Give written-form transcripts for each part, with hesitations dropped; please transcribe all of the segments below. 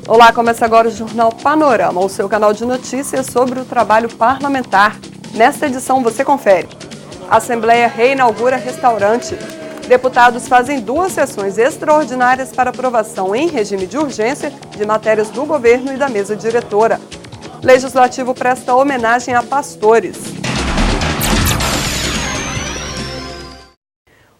Olá, começa agora o Jornal Panorama, o seu canal de notícias sobre o trabalho parlamentar. Nesta edição você confere. A Assembleia reinaugura restaurante. Deputados fazem 2 sessões extraordinárias para aprovação em regime de urgência de matérias do governo e da mesa diretora. Legislativo presta homenagem a pastores.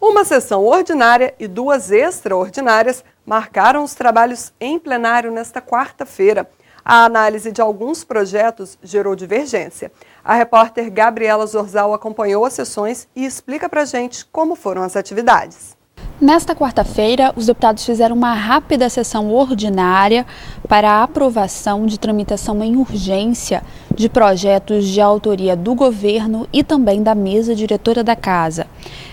Uma sessão ordinária e 2 extraordinárias marcaram os trabalhos em plenário nesta quarta-feira. A análise de alguns projetos gerou divergência. A repórter Gabriela Zorzal acompanhou as sessões e explica pra gente como foram as atividades. Nesta quarta-feira, os deputados fizeram uma rápida sessão ordinária para a aprovação de tramitação em urgência de projetos de autoria do governo e também da mesa diretora da Casa.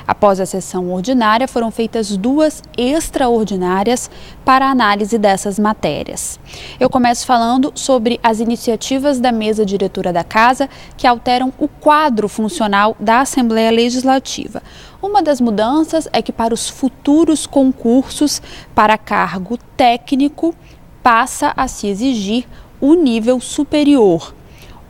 Após a sessão ordinária, foram feitas 2 extraordinárias para a análise dessas matérias. Eu começo falando sobre as iniciativas da mesa diretora da Casa que alteram o quadro funcional da Assembleia Legislativa. Uma das mudanças é que para os futuros concursos para cargo técnico passa a se exigir o nível superior.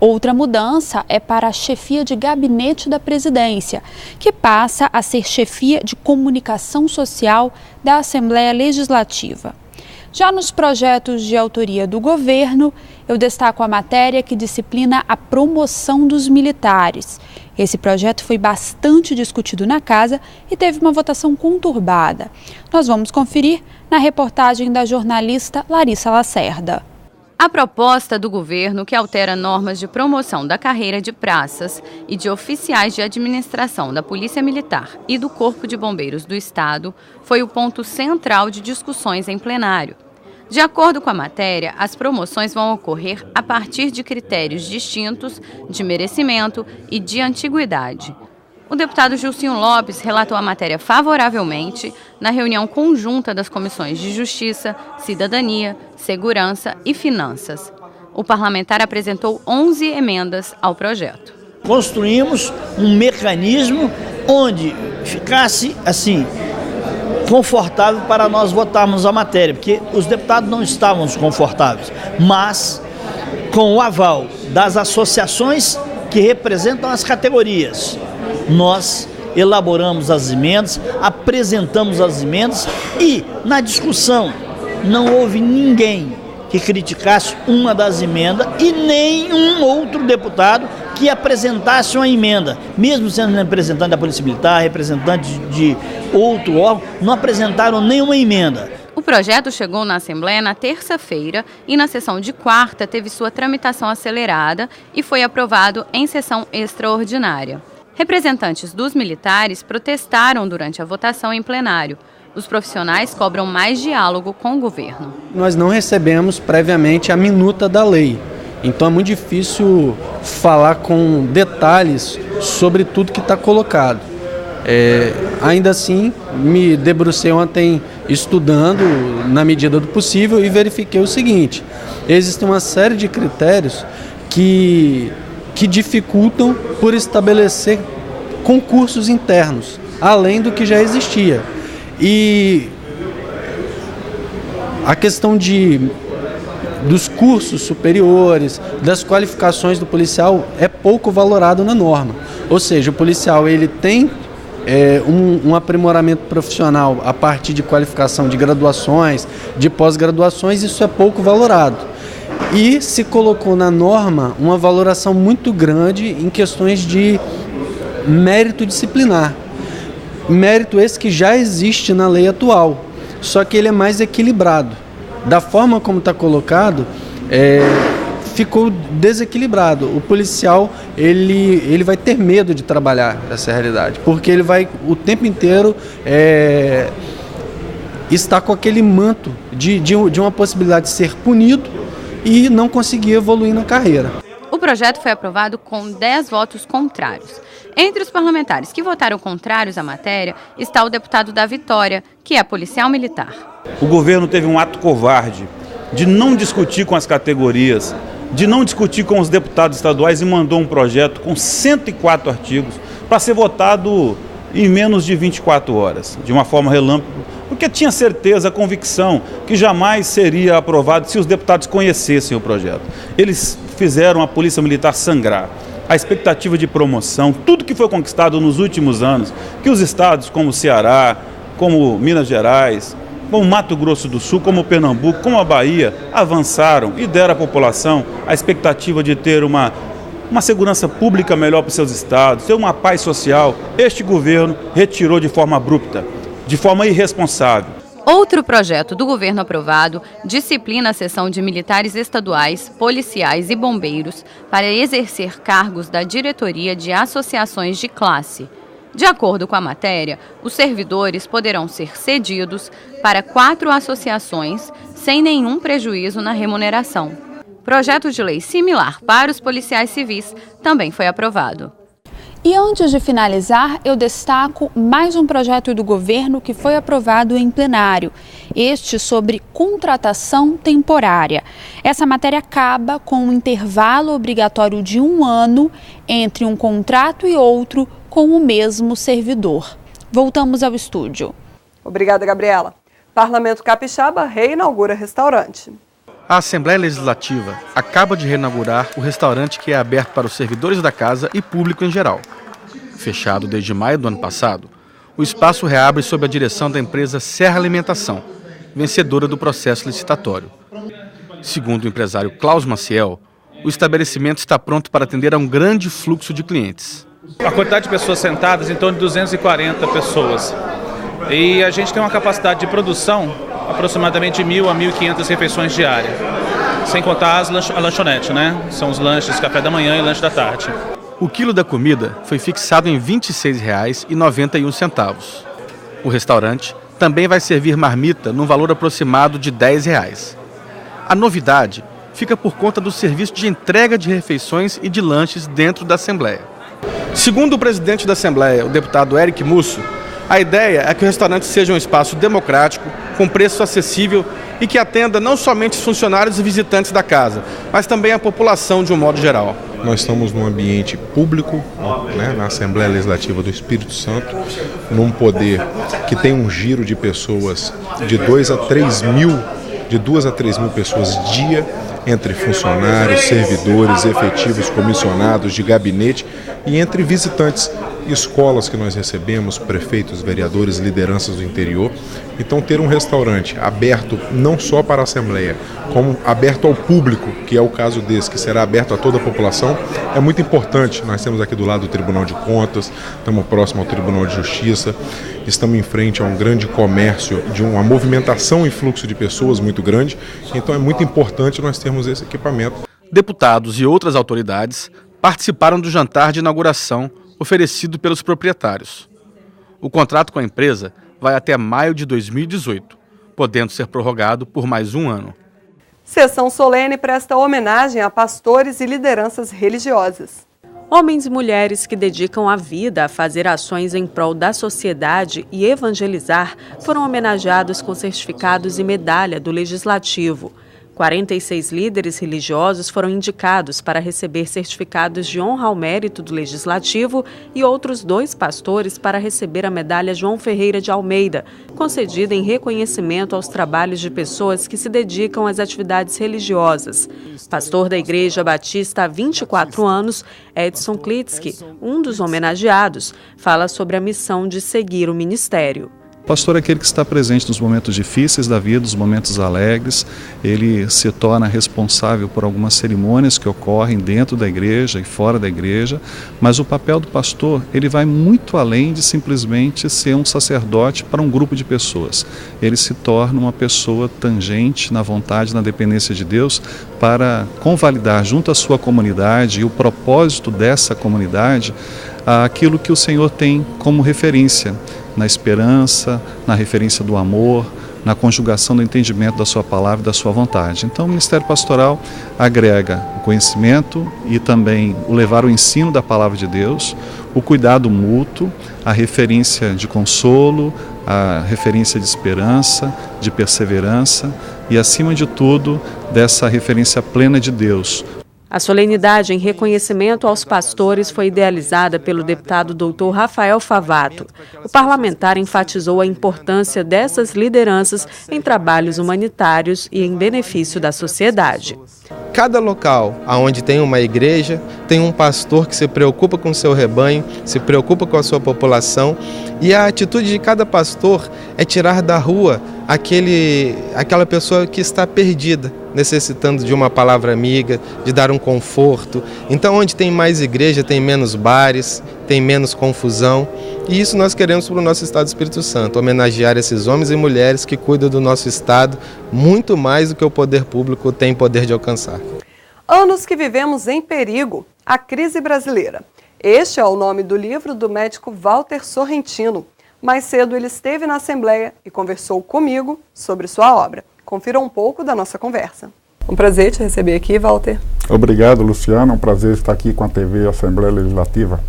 Outra mudança é para a chefia de gabinete da presidência, que passa a ser chefia de comunicação social da Assembleia Legislativa. Já nos projetos de autoria do governo, eu destaco a matéria que disciplina a promoção dos militares. Esse projeto foi bastante discutido na Casa e teve uma votação conturbada. Nós vamos conferir na reportagem da jornalista Larissa Lacerda. A proposta do governo, que altera normas de promoção da carreira de praças e de oficiais de administração da Polícia Militar e do Corpo de Bombeiros do Estado, foi o ponto central de discussões em plenário. De acordo com a matéria, as promoções vão ocorrer a partir de critérios distintos de merecimento e de antiguidade. O deputado Gilcinho Lopes relatou a matéria favoravelmente na reunião conjunta das comissões de Justiça, Cidadania, Segurança e Finanças. O parlamentar apresentou 11 emendas ao projeto. Construímos um mecanismo onde ficasse assim confortável para nós votarmos a matéria, porque os deputados não estavam confortáveis, mas com o aval das associações que representam as categorias, nós elaboramos as emendas, apresentamos as emendas e, na discussão, não houve ninguém que criticasse uma das emendas e nenhum outro deputado que apresentasse uma emenda. Mesmo sendo representante da Polícia Militar, representante de outro órgão, não apresentaram nenhuma emenda. O projeto chegou na Assembleia na terça-feira e na sessão de quarta teve sua tramitação acelerada e foi aprovado em sessão extraordinária. Representantes dos militares protestaram durante a votação em plenário. Os profissionais cobram mais diálogo com o governo. Nós não recebemos previamente a minuta da lei, então é muito difícil falar com detalhes sobre tudo que está colocado. Ainda assim, me debrucei ontem estudando na medida do possível e verifiquei o seguinte: existe uma série de critérios que dificultam por estabelecer concursos internos, além do que já existia. E a questão dos cursos superiores, das qualificações do policial é pouco valorado na norma. Ou seja, o policial ele tem um aprimoramento profissional a partir de qualificação de graduações, de pós-graduações, isso é pouco valorado. E se colocou na norma uma valoração muito grande em questões de mérito disciplinar. Mérito esse que já existe na lei atual, só que ele é mais equilibrado. Da forma como está colocado, ficou desequilibrado. O policial ele vai ter medo de trabalhar essa realidade, porque ele vai o tempo inteiro estar com aquele manto de uma possibilidade de ser punido e não conseguir evoluir na carreira. O projeto foi aprovado com 10 votos contrários. Entre os parlamentares que votaram contrários à matéria está o deputado da Vitória, que é policial militar. O governo teve um ato covarde de não discutir com as categorias, de não discutir com os deputados estaduais e mandou um projeto com 104 artigos para ser votado em menos de 24 horas, de uma forma relâmpago, porque tinha certeza, a convicção que jamais seria aprovado se os deputados conhecessem o projeto. Eles fizeram a Polícia Militar sangrar. A expectativa de promoção, tudo que foi conquistado nos últimos anos, que os estados como o Ceará, como Minas Gerais, como Mato Grosso do Sul, como Pernambuco, como a Bahia, avançaram e deram à população a expectativa de ter uma segurança pública melhor para os seus estados, ter uma paz social. Este governo retirou de forma abrupta, de forma irresponsável. Outro projeto do governo aprovado disciplina a cessão de militares estaduais, policiais e bombeiros para exercer cargos da diretoria de associações de classe. De acordo com a matéria, os servidores poderão ser cedidos para 4 associações sem nenhum prejuízo na remuneração. Projeto de lei similar para os policiais civis também foi aprovado. E antes de finalizar, eu destaco mais um projeto do governo que foi aprovado em plenário. Este sobre contratação temporária. Essa matéria acaba com um intervalo obrigatório de 1 ano entre um contrato e outro com o mesmo servidor. Voltamos ao estúdio. Obrigada, Gabriela. Parlamento Capixaba reinaugura restaurante. A Assembleia Legislativa acaba de reinaugurar o restaurante que é aberto para os servidores da casa e público em geral. Fechado desde maio do ano passado, o espaço reabre sob a direção da empresa Serra Alimentação, vencedora do processo licitatório. Segundo o empresário Klaus Maciel, o estabelecimento está pronto para atender a um grande fluxo de clientes. A quantidade de pessoas sentadas em torno de 240 pessoas. E a gente tem uma capacidade de produção aproximadamente de 1.000 a 1.500 refeições diárias. Sem contar a lanchonete, né? São os lanches, café da manhã e lanche da tarde. O quilo da comida foi fixado em R$ 26,91. O restaurante também vai servir marmita num valor aproximado de R$ 10. A novidade fica por conta do serviço de entrega de refeições e de lanches dentro da Assembleia. Segundo o presidente da Assembleia, o deputado Eric Musso, a ideia é que o restaurante seja um espaço democrático, com preço acessível e que atenda não somente os funcionários e visitantes da casa, mas também a população de um modo geral. Nós estamos num ambiente público, né, na Assembleia Legislativa do Espírito Santo, num poder que tem um giro de pessoas de 2 a 3 mil pessoas dia, entre funcionários, servidores, efetivos, comissionados de gabinete e entre visitantes, escolas que nós recebemos, prefeitos, vereadores, lideranças do interior. Então ter um restaurante aberto não só para a Assembleia, como aberto ao público, que é o caso desse, que será aberto a toda a população, é muito importante. Nós temos aqui do lado o Tribunal de Contas, estamos próximo ao Tribunal de Justiça, estamos em frente a um grande comércio, de uma movimentação e fluxo de pessoas muito grande, então é muito importante nós termos esse equipamento. Deputados e outras autoridades participaram do jantar de inauguração oferecido pelos proprietários. O contrato com a empresa vai até maio de 2018, podendo ser prorrogado por mais 1 ano. Sessão solene presta homenagem a pastores e lideranças religiosas. Homens e mulheres que dedicam a vida a fazer ações em prol da sociedade e evangelizar foram homenageados com certificados e medalha do Legislativo. 46 líderes religiosos foram indicados para receber certificados de honra ao mérito do Legislativo e outros 2 pastores para receber a medalha João Ferreira de Almeida, concedida em reconhecimento aos trabalhos de pessoas que se dedicam às atividades religiosas. Pastor da Igreja Batista há 24 anos, Edson Klitsky, um dos homenageados, fala sobre a missão de seguir o ministério. O pastor é aquele que está presente nos momentos difíceis da vida, nos momentos alegres. Ele se torna responsável por algumas cerimônias que ocorrem dentro da igreja e fora da igreja, mas o papel do pastor, ele vai muito além de simplesmente ser um sacerdote para um grupo de pessoas. Ele se torna uma pessoa tangente na vontade, na dependência de Deus, para convalidar junto à sua comunidade e o propósito dessa comunidade aquilo que o Senhor tem como referência, na esperança, na referência do amor, na conjugação do entendimento da sua palavra e da sua vontade. Então o Ministério Pastoral agrega o conhecimento e também o levar o ensino da palavra de Deus, o cuidado mútuo, a referência de consolo, a referência de esperança, de perseverança e, acima de tudo, dessa referência plena de Deus. A solenidade em reconhecimento aos pastores foi idealizada pelo deputado Dr. Rafael Favato. O parlamentar enfatizou a importância dessas lideranças em trabalhos humanitários e em benefício da sociedade. Cada local onde tem uma igreja, tem um pastor que se preocupa com o seu rebanho, se preocupa com a sua população, e a atitude de cada pastor é tirar da rua aquela pessoa que está perdida, necessitando de uma palavra amiga, de dar um conforto. Então, onde tem mais igreja, tem menos bares, tem menos confusão. E isso nós queremos para o nosso Estado do Espírito Santo, homenagear esses homens e mulheres que cuidam do nosso Estado muito mais do que o poder público tem poder de alcançar. Anos que vivemos em perigo, a crise brasileira. Este é o nome do livro do médico Walter Sorrentino. Mais cedo ele esteve na Assembleia e conversou comigo sobre sua obra. Confira um pouco da nossa conversa. Um prazer te receber aqui, Walter. Obrigado, Luciana. É um prazer estar aqui com a TV Assembleia Legislativa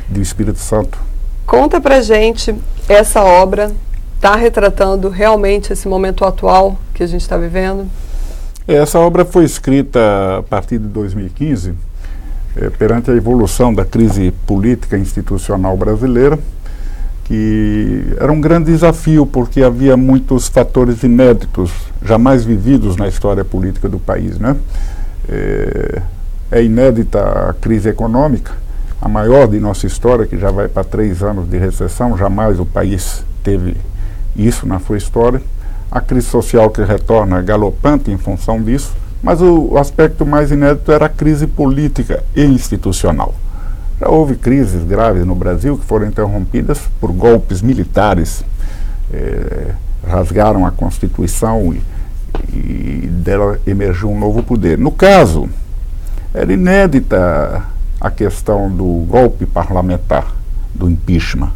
do Espírito Santo. Conta pra gente, essa obra está retratando realmente esse momento atual que a gente está vivendo? Essa obra foi escrita a partir de 2015, perante a evolução da crise política e institucional brasileira, que era um grande desafio, porque havia muitos fatores inéditos, jamais vividos na história política do país, né? É inédita a crise econômica, a maior de nossa história, que já vai para 3 anos de recessão, jamais o país teve isso na sua história. A crise social que retorna galopante em função disso, mas o aspecto mais inédito era a crise política e institucional. Já houve crises graves no Brasil que foram interrompidas por golpes militares, rasgaram a Constituição e dela emergiu um novo poder. No caso, era inédita a questão do golpe parlamentar, do impeachment.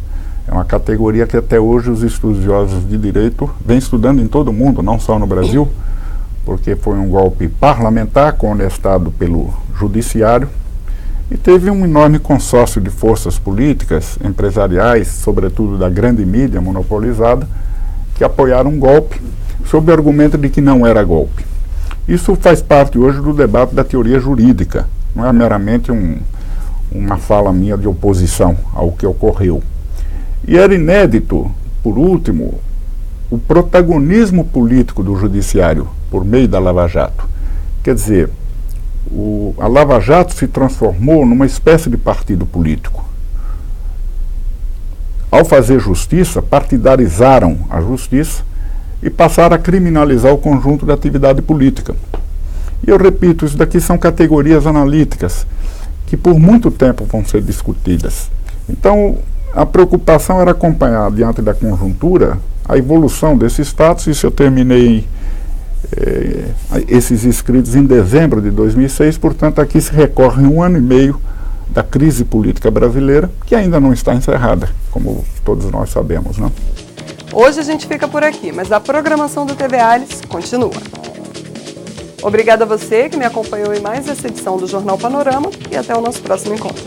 É uma categoria que até hoje os estudiosos de direito vêm estudando em todo o mundo, não só no Brasil, porque foi um golpe parlamentar conestado pelo judiciário e teve um enorme consórcio de forças políticas, empresariais, sobretudo da grande mídia monopolizada, que apoiaram um golpe sob o argumento de que não era golpe. Isso faz parte hoje do debate da teoria jurídica, não é meramente uma fala minha de oposição ao que ocorreu. E era inédito, por último, o protagonismo político do judiciário por meio da Lava Jato. Quer dizer, a Lava Jato se transformou numa espécie de partido político. Ao fazer justiça, partidarizaram a justiça e passaram a criminalizar o conjunto da atividade política. E eu repito, isso daqui são categorias analíticas que por muito tempo vão ser discutidas. Então, a preocupação era acompanhar, diante da conjuntura, a evolução desse status. Isso eu terminei esses escritos em dezembro de 2006, portanto aqui se recorre 1 ano e meio da crise política brasileira, que ainda não está encerrada, como todos nós sabemos, né? Hoje a gente fica por aqui, mas a programação do TV Alice continua. Obrigada a você que me acompanhou em mais essa edição do Jornal Panorama e até o nosso próximo encontro.